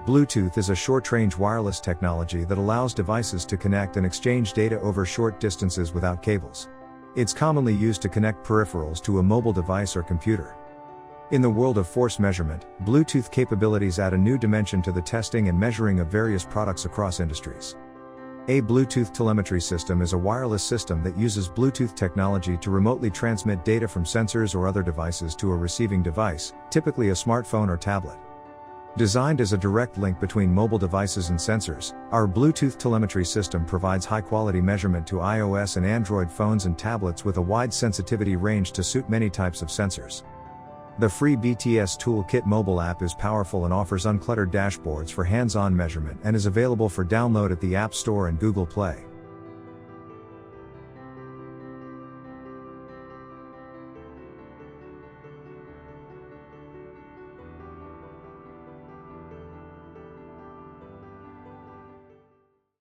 Bluetooth is a short-range wireless technology that allows devices to connect and exchange data over short distances without cables. It's commonly used to connect peripherals to a mobile device or computer. In the world of force measurement, Bluetooth capabilities add a new dimension to the testing and measuring of various products across industries. A Bluetooth telemetry system is a wireless system that uses Bluetooth technology to remotely transmit data from sensors or other devices to a receiving device, typically a smartphone or tablet. Designed as a direct link between mobile devices and sensors, our Bluetooth telemetry system provides high-quality measurement to iOS and Android phones and tablets with a wide sensitivity range to suit many types of sensors. The free BTS Toolkit mobile app is powerful and offers uncluttered dashboards for hands-on measurement and is available for download at the App Store and Google Play.